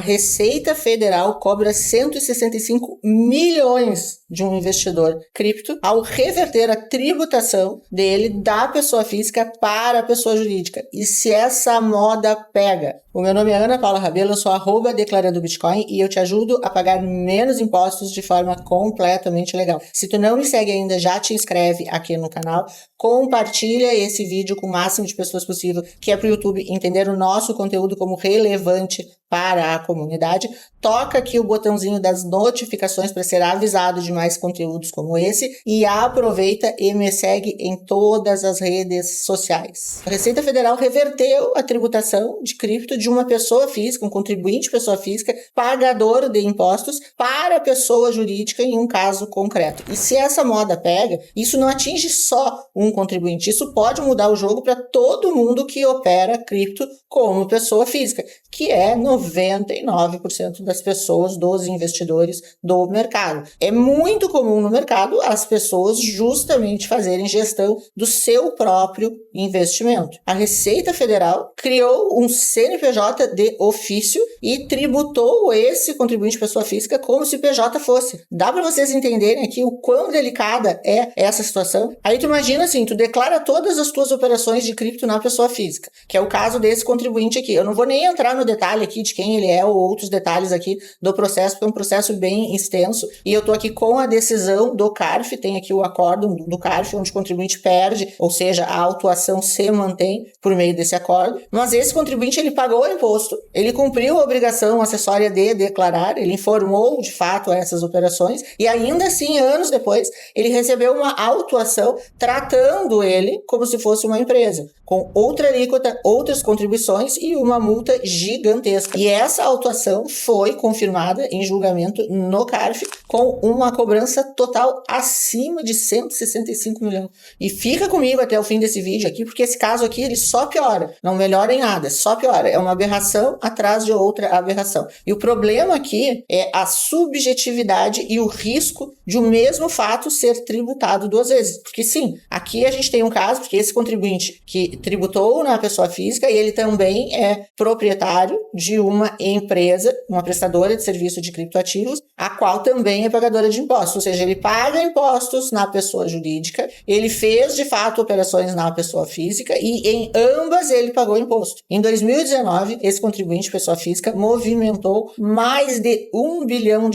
Receita Federal cobra 165 milhões de um investidor cripto ao reverter a tributação dele da pessoa física para a pessoa jurídica. E se essa moda pega? O meu nome é Ana Paula Rabelo, eu sou @declarando Bitcoin e eu te ajudo a pagar menos impostos de forma completamente legal. Se tu não me segue ainda, já te inscreve aqui no canal, compartilha esse vídeo com o máximo de pessoas possível, que é para o YouTube entender o nosso conteúdo como relevante para a comunidade. Toca aqui o botãozinho das notificações para ser avisado de mais conteúdos como esse e aproveita e me segue em todas as redes sociais. A Receita Federal reverteu a tributação de cripto de uma pessoa física, um contribuinte pessoa física, pagador de impostos, para a pessoa jurídica em um caso concreto. E se essa moda pega, isso não atinge só um contribuinte, isso pode mudar o jogo para todo mundo que opera cripto como pessoa física, que é 99% das pessoas, dos investidores do mercado. É muito comum no mercado as pessoas justamente fazerem gestão do seu próprio investimento. A Receita Federal criou um CNPJ de ofício e tributou esse contribuinte pessoa física como se PJ fosse. Dá para vocês entenderem aqui o quão delicada é essa situação? Aí tu imagina assim, tu declara todas as tuas operações de cripto na pessoa física, que é o caso desse contribuinte aqui. Eu não vou nem entrar no detalhe aqui de quem ele é ou outros detalhes aqui do processo, porque é um processo bem extenso. E eu tô aqui com a decisão do CARF, tem aqui o acórdão do CARF, onde o contribuinte perde, ou seja, a autuação se mantém por meio desse acordo. Mas esse contribuinte, ele pagou o imposto, ele cumpriu a obrigação acessória de declarar, ele informou de fato essas operações e ainda assim, anos depois, ele recebeu uma autuação tratando ele como se fosse uma empresa, com outra alíquota, outras contribuições e uma multa gigantesca. E essa autuação foi confirmada em julgamento no CARF com uma cobrança total acima de 165 milhões. E fica comigo até o fim desse vídeo aqui, porque esse caso aqui ele só piora, não melhora em nada, só piora. É uma aberração atrás de outra aberração. E o problema aqui é a subjetividade e o risco de o mesmo fato ser tributado duas vezes. Porque sim, aqui a gente tem um caso, porque esse contribuinte que tributou na pessoa física e ele também é proprietário de uma empresa, uma prestadora de serviço de criptoativos, a qual também é pagadora de impostos. Ou seja, ele paga impostos na pessoa jurídica, ele fez de fato operações na pessoa física e em ambas ele pagou imposto. Em 2019, esse contribuinte pessoa física movimentou mais de R$1 bilhão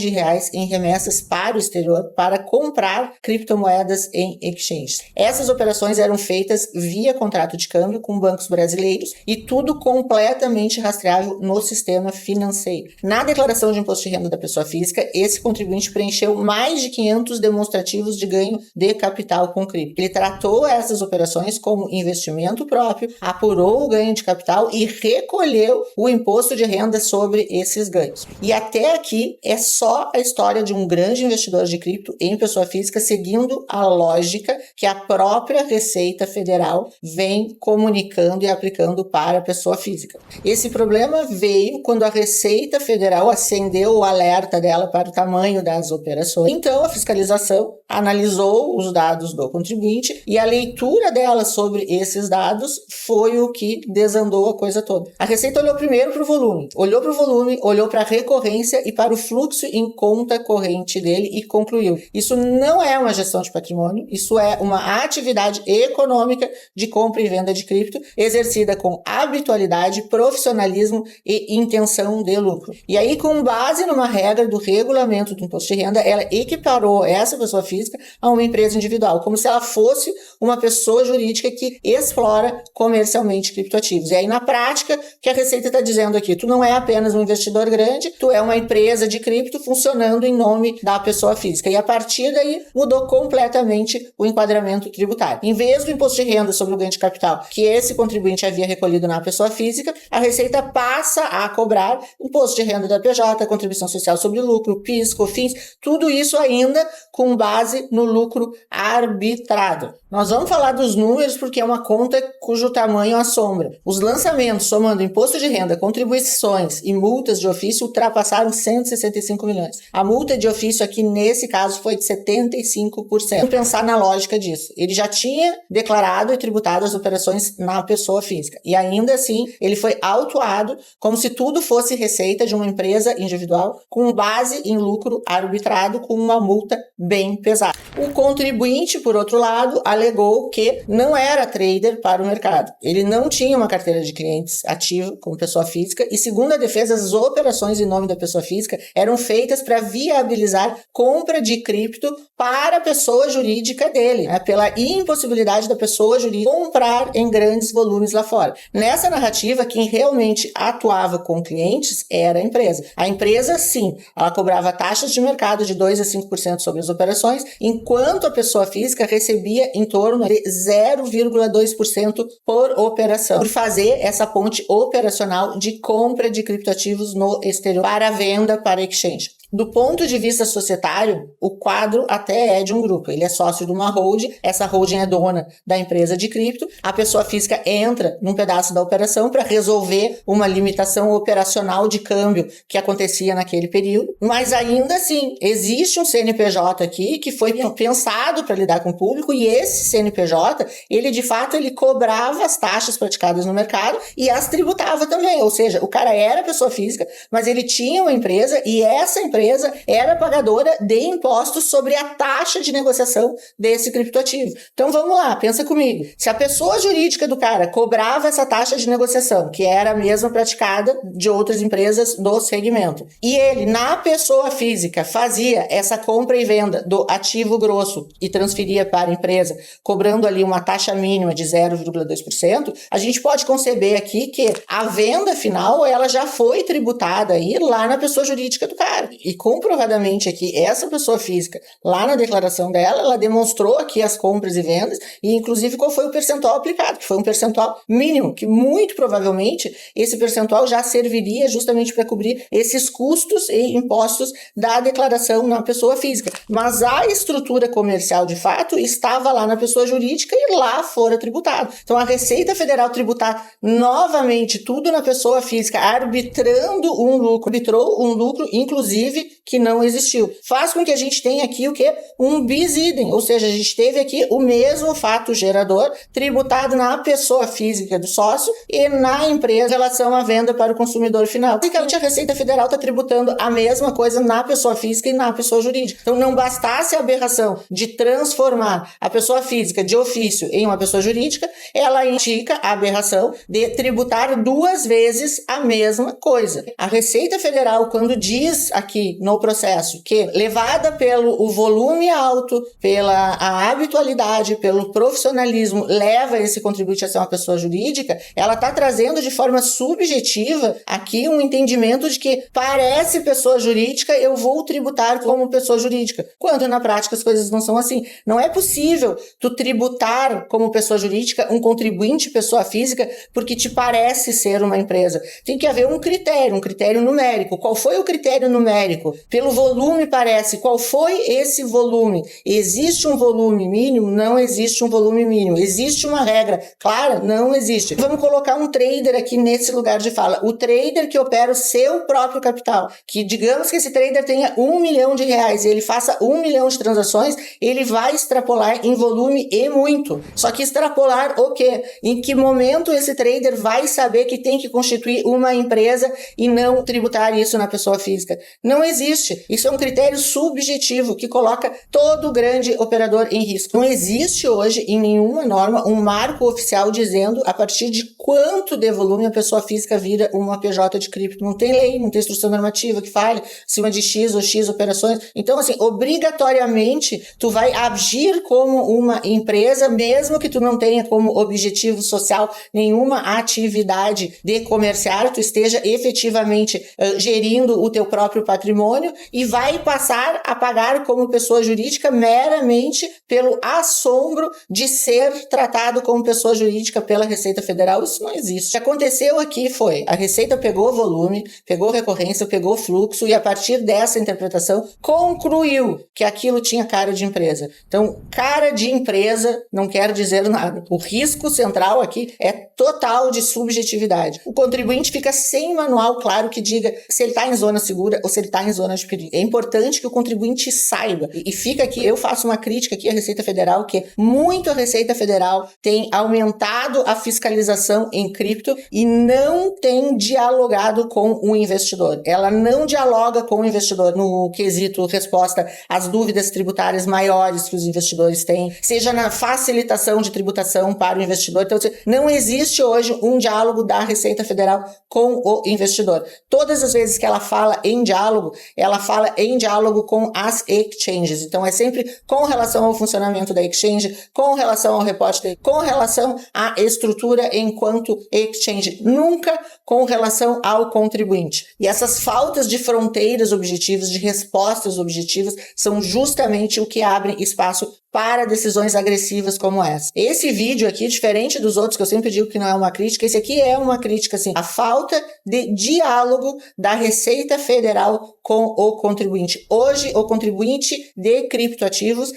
em remessas para o exterior para comprar criptomoedas em exchanges. Essas operações eram feitas via contrato de câmbio com bancos brasileiros e tudo completamente rastreável no sistema financeiro. Na declaração de imposto de renda da pessoa física, esse contribuinte preencheu mais de 500 demonstrativos de ganho de capital com cripto. Ele tratou essas operações como investimento próprio, apurou o ganho de capital e recolheu o imposto de renda sobre esses ganhos. E até aqui é só a história de um grande investidor de cripto em pessoa física seguindo a lógica que a própria Receita Federal vem comunicando e aplicando para a pessoa física. Esse problema veio quando a Receita Federal acendeu o alerta dela para o tamanho das operações. Então, a fiscalização analisou os dados do contribuinte e a leitura dela sobre esses dados foi o que desandou a coisa toda. A Receita olhou primeiro para o volume, olhou para a recorrência e para o fluxo em conta corrente dele e concluiu: isso não é uma gestão de patrimônio, isso é uma atividade econômica de compra e venda de cripto exercida com habitualidade, profissionalismo e intenção de lucro. E aí, com base numa regra do regulamento do imposto de renda, ela equiparou essa pessoa física a uma empresa individual, como se ela fosse uma pessoa jurídica que explora comercialmente criptoativos. E aí, na prática, o que a Receita está dizendo aqui? Tu não é apenas um investidor grande, tu é uma empresa de cripto funcionando em nome da pessoa física. E a partir daí, mudou completamente o enquadramento tributário. Em vez do imposto de renda sobre o ganho de capital que esse contribuinte havia recolhido na pessoa física, a Receita passa a cobrar imposto de renda da PJ, contribuição social sobre lucro, PIS, COFINS, tudo isso ainda com base no lucro arbitrado. Nós vamos falar dos números porque é uma conta cujo tamanho assombra. Os lançamentos, somando imposto de renda, contribuições e multas de ofício, ultrapassaram 165 milhões. A multa de ofício aqui, nesse caso, foi de 75%. Vamos pensar na lógica disso. Ele já tinha declarado e tributado as operações na pessoa física. E ainda assim, ele foi autuado como se tudo fosse receita de uma empresa individual com base em lucro arbitrado com uma multa bem pesada. O contribuinte, por outro lado, alegou que não era trader para o mercado. Ele não tinha uma carteira de clientes ativa como pessoa física e, segundo a defesa, as operações em nome da pessoa física eram feitas para viabilizar compra de cripto para a pessoa jurídica dele, né, pela impossibilidade da pessoa jurídica comprar em grandes volumes lá fora. Nessa narrativa, quem realmente atuava com clientes era a empresa. A empresa, sim, ela cobrava taxas de mercado de 2 a 5% sobre as operações, enquanto a pessoa física recebia em torno de 0,2% por operação, por fazer essa ponte operacional de compra de criptoativos no exterior para venda para exchange. Do ponto de vista societário, o quadro até é de um grupo. Ele é sócio de uma holding, essa holding é dona da empresa de cripto, a pessoa física entra num pedaço da operação para resolver uma limitação operacional de câmbio que acontecia naquele período, mas ainda assim, existe um CNPJ aqui que foi pensado para lidar com o público e esse CNPJ, ele de fato, ele cobrava as taxas praticadas no mercado e as tributava também, ou seja, o cara era pessoa física, mas ele tinha uma empresa e essa empresa era pagadora de impostos sobre a taxa de negociação desse criptoativo. Então vamos lá, pensa comigo. Se a pessoa jurídica do cara cobrava essa taxa de negociação, que era a mesma praticada de outras empresas do segmento, e ele, na pessoa física, fazia essa compra e venda do ativo grosso e transferia para a empresa, cobrando ali uma taxa mínima de 0,2%, a gente pode conceber aqui que a venda final, ela já foi tributada aí lá na pessoa jurídica do cara. E comprovadamente aqui, essa pessoa física, lá na declaração dela, ela demonstrou aqui as compras e vendas e inclusive qual foi o percentual aplicado, que foi um percentual mínimo, que muito provavelmente esse percentual já serviria justamente para cobrir esses custos e impostos da declaração na pessoa física. Mas a estrutura comercial, de fato, estava lá na pessoa jurídica e lá fora tributado. Então a Receita Federal tributar novamente tudo na pessoa física, arbitrou um lucro, inclusive, que não existiu. Faz com que a gente tenha aqui o quê? Um bis idem, ou seja, a gente teve aqui o mesmo fato gerador tributado na pessoa física do sócio e na empresa em relação à venda para o consumidor final. Basicamente, a Receita Federal está tributando a mesma coisa na pessoa física e na pessoa jurídica. Então, não bastasse a aberração de transformar a pessoa física de ofício em uma pessoa jurídica, ela indica a aberração de tributar 2 vezes a mesma coisa. A Receita Federal, quando diz aqui no processo que, levada pelo o volume alto, pela a habitualidade, pelo profissionalismo, leva esse contribuinte a ser uma pessoa jurídica, ela está trazendo de forma subjetiva aqui um entendimento de que parece pessoa jurídica, eu vou tributar como pessoa jurídica, quando na prática as coisas não são assim. Não é possível tu tributar como pessoa jurídica um contribuinte pessoa física porque te parece ser uma empresa. Tem que haver um critério numérico. Qual foi o critério numérico? Pelo volume parece. Qual foi esse volume? Existe um volume mínimo? Não existe um volume mínimo. Existe uma regra clara? Não existe. Vamos colocar um trader aqui nesse lugar de fala. O trader que opera o seu próprio capital. Que digamos que esse trader tenha R$1 milhão e ele faça 1 milhão de transações, ele vai extrapolar em volume e muito. Só que extrapolar o quê? Em que momento esse trader vai saber que tem que constituir uma empresa e não tributar isso na pessoa física? Não existe. Isso é um critério subjetivo que coloca todo grande operador em risco. Não existe hoje em nenhuma norma um marco oficial dizendo a partir de quanto de volume a pessoa física vira uma PJ de cripto. Não tem lei, não tem instrução normativa que fale acima de X ou X operações. Então, assim, obrigatoriamente, tu vai agir como uma empresa, mesmo que tu não tenha como objetivo social nenhuma atividade de comerciar, tu esteja efetivamente gerindo o teu próprio patrimônio patrimônio e vai passar a pagar como pessoa jurídica meramente pelo assombro de ser tratado como pessoa jurídica pela Receita Federal. Isso não existe. O que aconteceu aqui foi, a Receita pegou volume, pegou recorrência, pegou fluxo e a partir dessa interpretação concluiu que aquilo tinha cara de empresa. Então, cara de empresa não quer dizer nada. O risco central aqui é total de subjetividade. O contribuinte fica sem manual claro que diga se ele está em zona segura ou se ele está em zona de perigo. É importante que o contribuinte saiba. E fica aqui, eu faço uma crítica aqui à Receita Federal, que muito a Receita Federal tem aumentado a fiscalização em cripto e não tem dialogado com o investidor. Ela não dialoga com o investidor no quesito resposta às dúvidas tributárias maiores que os investidores têm, seja na facilitação de tributação para o investidor. Então, não existe hoje um diálogo da Receita Federal com o investidor. Todas as vezes que ela fala em diálogo com as exchanges. Então, é sempre com relação ao funcionamento da exchange, com relação ao reporte, com relação à estrutura enquanto exchange, nunca com relação ao contribuinte. E essas faltas de fronteiras objetivas, de respostas objetivas, são justamente o que abre espaço para decisões agressivas como essa. Esse vídeo aqui, diferente dos outros, que eu sempre digo que não é uma crítica, esse aqui é uma crítica, assim, a falta de diálogo da Receita Federal com o contribuinte. Hoje, o contribuinte de criptoativos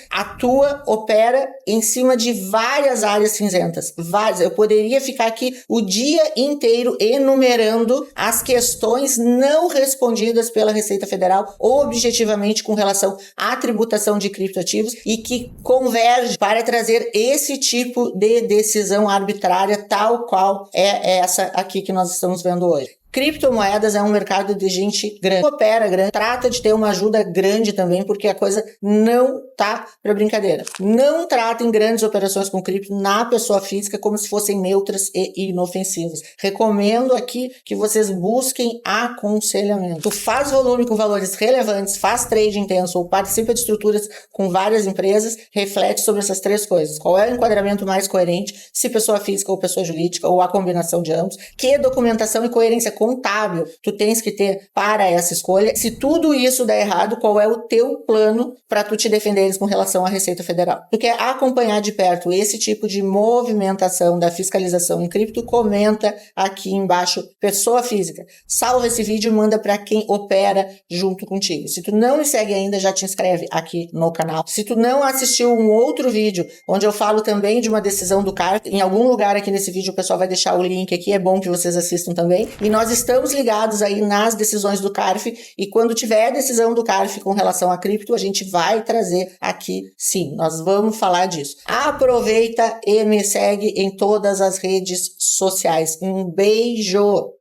opera em cima de várias áreas cinzentas. Eu poderia ficar aqui o dia inteiro enumerando as questões não respondidas pela Receita Federal objetivamente com relação à tributação de criptoativos e que converge para trazer esse tipo de decisão arbitrária tal qual é essa aqui que nós estamos vendo hoje. Criptomoedas é um mercado de gente grande, opera grande, trata de ter uma ajuda grande também, porque a coisa não tá para brincadeira. Não tratem grandes operações com cripto na pessoa física como se fossem neutras e inofensivas. Recomendo aqui que vocês busquem aconselhamento. Tu faz volume com valores relevantes, faz trade intenso ou participa de estruturas com várias empresas, reflete sobre essas três coisas. Qual é o enquadramento mais coerente, se pessoa física ou pessoa jurídica, ou a combinação de ambos, que documentação e coerência contábil tu tens que ter para essa escolha. Se tudo isso der errado, qual é o teu plano para tu te defenderes com relação à Receita Federal? Tu quer acompanhar de perto esse tipo de movimentação da fiscalização em cripto? Comenta aqui embaixo, pessoa física. Salva esse vídeo e manda para quem opera junto contigo. Se tu não me segue ainda, já te inscreve aqui no canal. Se tu não assistiu um outro vídeo, onde eu falo também de uma decisão do CARF, em algum lugar aqui nesse vídeo o pessoal vai deixar o link aqui, é bom que vocês assistam também. E nós estamos ligados aí nas decisões do CARF e quando tiver decisão do CARF com relação a cripto, a gente vai trazer aqui sim, nós vamos falar disso. Aproveita e me segue em todas as redes sociais. Um beijo!